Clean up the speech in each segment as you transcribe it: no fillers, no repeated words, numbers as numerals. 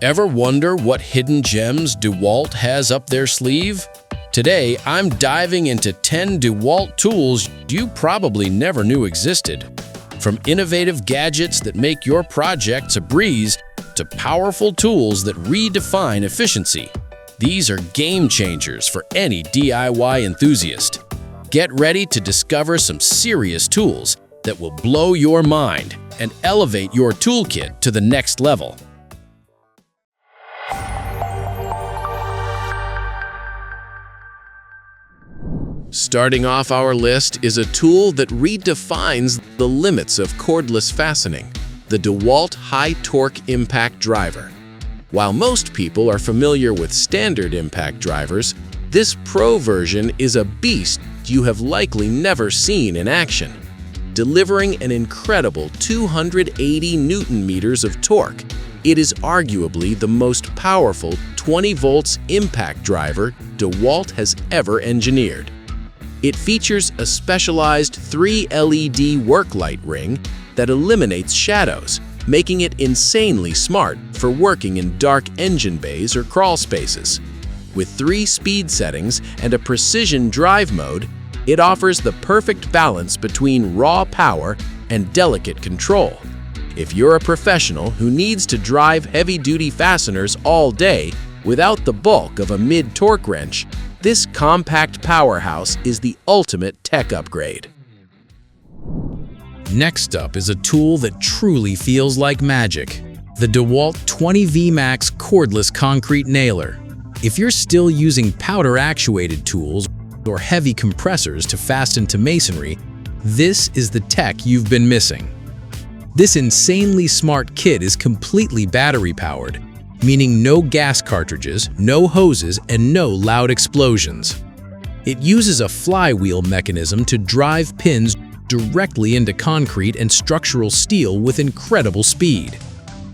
Ever wonder what hidden gems Dewalt has up their sleeve? Today, I'm diving into 10 Dewalt tools you probably never knew existed. From innovative gadgets that make your projects a breeze to powerful tools that redefine efficiency. These are game changers for any DIY enthusiast. Get ready to discover some serious tools that will blow your mind and elevate your toolkit to the next level. Starting off our list is a tool that redefines the limits of cordless fastening, the Dewalt High Torque Impact Driver. While most people are familiar with standard impact drivers, this pro version is a beast you have likely never seen in action. Delivering an incredible 280 Newton-meters of torque, it is arguably the most powerful 20 volts impact driver Dewalt has ever engineered. It features a specialized 3 LED work light ring that eliminates shadows, making it insanely smart for working in dark engine bays or crawl spaces. With 3 speed settings and a precision drive mode, it offers the perfect balance between raw power and delicate control. If you're a professional who needs to drive heavy-duty fasteners all day without the bulk of a mid-torque wrench, this compact powerhouse is the ultimate tech upgrade. Next up is a tool that truly feels like magic, the Dewalt 20V Max cordless concrete nailer. If you're still using powder-actuated tools or heavy compressors to fasten to masonry, this is the tech you've been missing. This insanely smart kit is completely battery-powered, meaning no gas cartridges, no hoses, and no loud explosions. It uses a flywheel mechanism to drive pins directly into concrete and structural steel with incredible speed.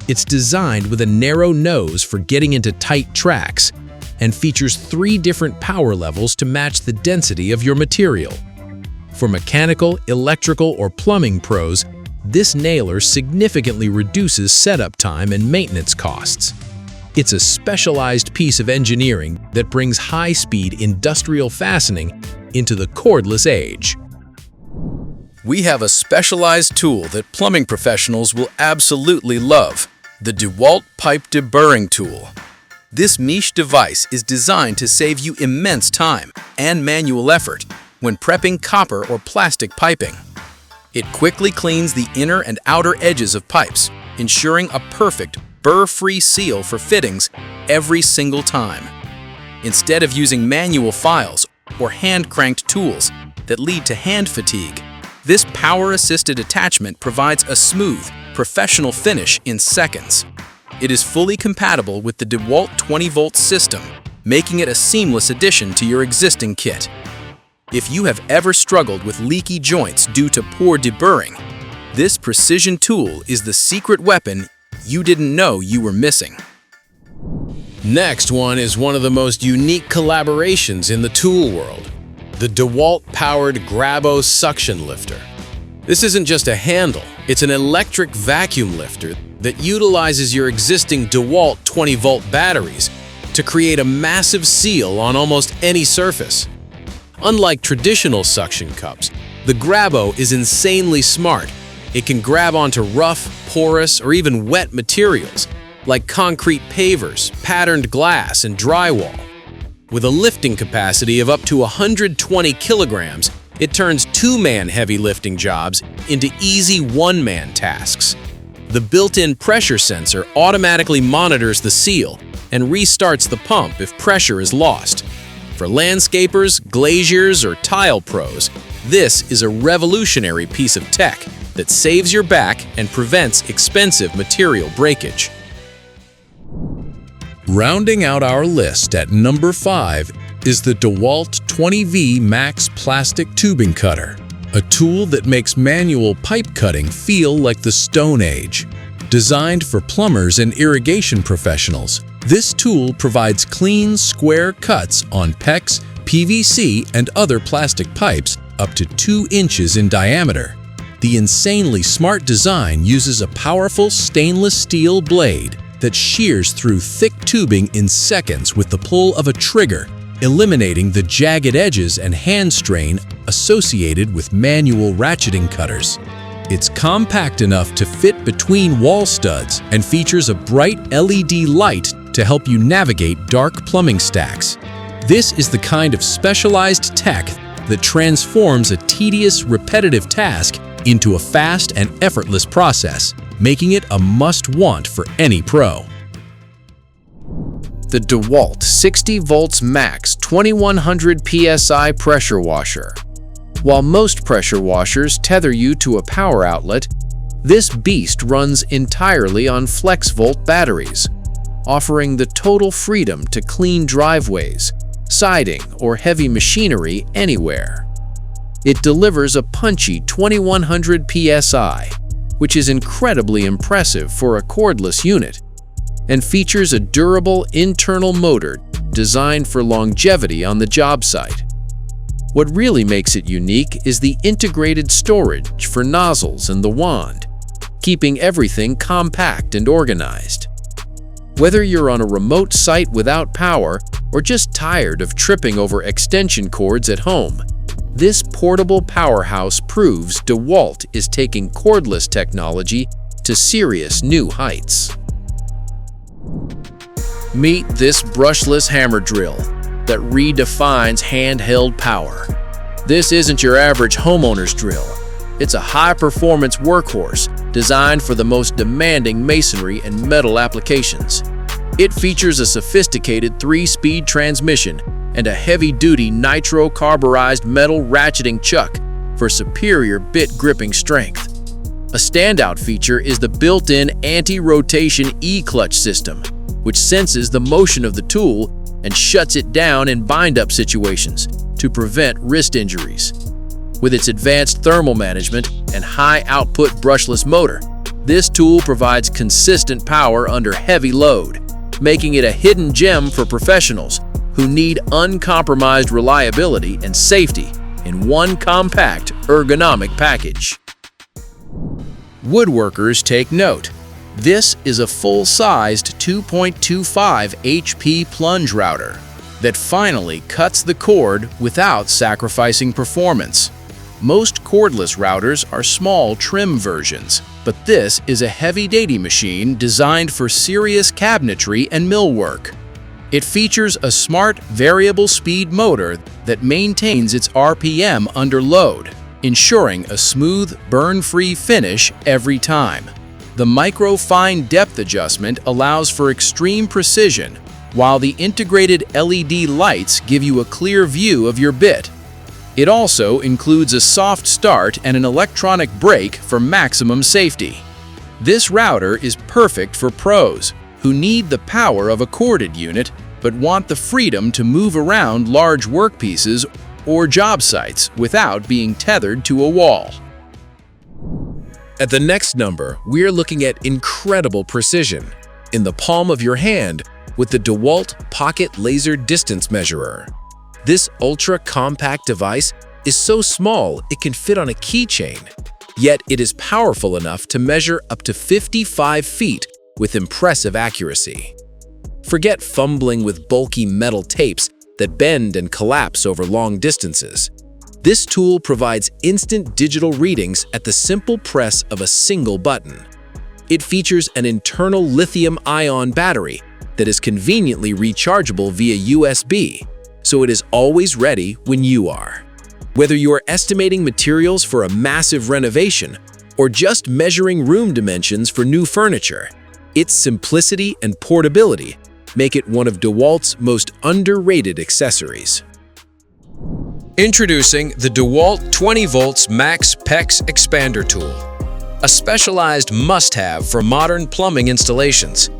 It's designed with a narrow nose for getting into tight tracks and features 3 different power levels to match the density of your material. For mechanical, electrical, or plumbing pros, this nailer significantly reduces setup time and maintenance costs. It's a specialized piece of engineering that brings high-speed industrial fastening into the cordless age. We have a specialized tool that plumbing professionals will absolutely love, the Dewalt Pipe Deburring Tool. This niche device is designed to save you immense time and manual effort when prepping copper or plastic piping. It quickly cleans the inner and outer edges of pipes, ensuring a perfect burr-free seal for fittings every single time. Instead of using manual files or hand-cranked tools that lead to hand fatigue, this power-assisted attachment provides a smooth, professional finish in seconds. It is fully compatible with the Dewalt 20-volt system, making it a seamless addition to your existing kit. If you have ever struggled with leaky joints due to poor deburring, this precision tool is the secret weapon you didn't know you were missing. Next one is one of the most unique collaborations in the tool world, the Dewalt-powered GRABO suction lifter. This isn't just a handle, it's an electric vacuum lifter that utilizes your existing Dewalt 20-volt batteries to create a massive seal on almost any surface. Unlike traditional suction cups, the GRABO is insanely smart. It can grab onto rough, porous, or even wet materials, like concrete pavers, patterned glass, and drywall. With a lifting capacity of up to 120 kilograms, it turns 2-man heavy lifting jobs into easy 1-man tasks. The built-in pressure sensor automatically monitors the seal and restarts the pump if pressure is lost. For landscapers, glaziers, or tile pros, this is a revolutionary piece of tech that saves your back and prevents expensive material breakage. Rounding out our list at number 5 is the Dewalt 20V Max Plastic Tubing Cutter, a tool that makes manual pipe cutting feel like the Stone Age. Designed for plumbers and irrigation professionals, this tool provides clean, square cuts on PEX, PVC, and other plastic pipes up to 2 inches in diameter. The insanely smart design uses a powerful stainless steel blade that shears through thick tubing in seconds with the pull of a trigger, eliminating the jagged edges and hand strain associated with manual ratcheting cutters. It's compact enough to fit between wall studs and features a bright LED light to help you navigate dark plumbing stacks. This is the kind of specialized tech that transforms a tedious, repetitive task into a fast and effortless process, making it a must-want for any pro. The Dewalt 60 volts max 2100 psi pressure washer. While most pressure washers tether you to a power outlet, this beast runs entirely on FlexVolt batteries, offering the total freedom to clean driveways, siding, or heavy machinery anywhere. It delivers a punchy 2100 psi, which is incredibly impressive for a cordless unit, and features a durable internal motor designed for longevity on the job site. What really makes it unique is the integrated storage for nozzles and the wand, keeping everything compact and organized. Whether you're on a remote site without power or just tired of tripping over extension cords at home, this portable powerhouse proves Dewalt is taking cordless technology to serious new heights. Meet this brushless hammer drill that redefines handheld power. This isn't your average homeowner's drill. It's a high-performance workhorse designed for the most demanding masonry and metal applications. It features a sophisticated 3-speed transmission and a heavy-duty nitro-carburized metal ratcheting chuck for superior bit gripping strength. A standout feature is the built-in anti-rotation E-clutch system, which senses the motion of the tool and shuts it down in bind-up situations to prevent wrist injuries. With its advanced thermal management and high-output brushless motor, this tool provides consistent power under heavy load, making it a hidden gem for professionals who need uncompromised reliability and safety in one compact, ergonomic package. Woodworkers take note. This is a full-sized 2.25 HP plunge router that finally cuts the cord without sacrificing performance. Most cordless routers are small trim versions, but this is a heavy-duty machine designed for serious cabinetry and millwork. It features a smart variable speed motor that maintains its RPM under load, ensuring a smooth, burn-free finish every time. The micro-fine depth adjustment allows for extreme precision, while the integrated LED lights give you a clear view of your bit. It also includes a soft start and an electronic brake for maximum safety. This router is perfect for pros who need the power of a corded unit but want the freedom to move around large workpieces or job sites without being tethered to a wall. At the next number, we're looking at incredible precision in the palm of your hand with the Dewalt Pocket Laser Distance Measurer. This ultra-compact device is so small it can fit on a keychain, yet it is powerful enough to measure up to 55 feet with impressive accuracy. Forget fumbling with bulky metal tapes that bend and collapse over long distances. This tool provides instant digital readings at the simple press of a single button. It features an internal lithium-ion battery that is conveniently rechargeable via USB, so it is always ready when you are. Whether you are estimating materials for a massive renovation or just measuring room dimensions for new furniture, its simplicity and portability make it one of Dewalt's most underrated accessories. Introducing the Dewalt 20 volts max PEX Expander Tool, a specialized must-have for modern plumbing installations.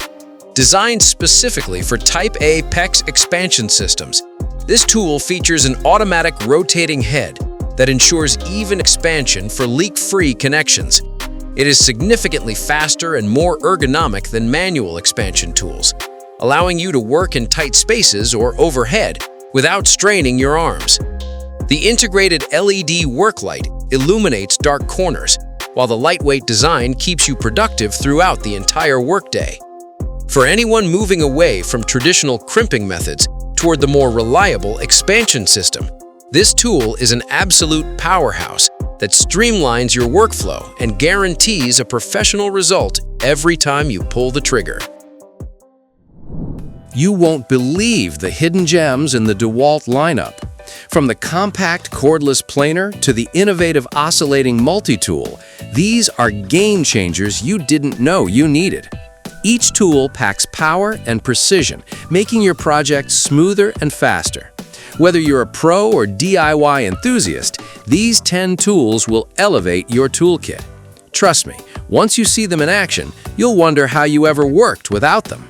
Designed specifically for Type A PEX expansion systems, this tool features an automatic rotating head that ensures even expansion for leak-free connections. It is significantly faster and more ergonomic than manual expansion tools, allowing you to work in tight spaces or overhead without straining your arms. The integrated LED work light illuminates dark corners, while the lightweight design keeps you productive throughout the entire workday. For anyone moving away from traditional crimping methods toward the more reliable expansion system, this tool is an absolute powerhouse that streamlines your workflow and guarantees a professional result every time you pull the trigger. You won't believe the hidden gems in the Dewalt lineup. From the compact cordless planer to the innovative oscillating multi-tool, these are game changers you didn't know you needed. Each tool packs power and precision, making your project smoother and faster. Whether you're a pro or DIY enthusiast, these 10 tools will elevate your toolkit. Trust me, once you see them in action, you'll wonder how you ever worked without them.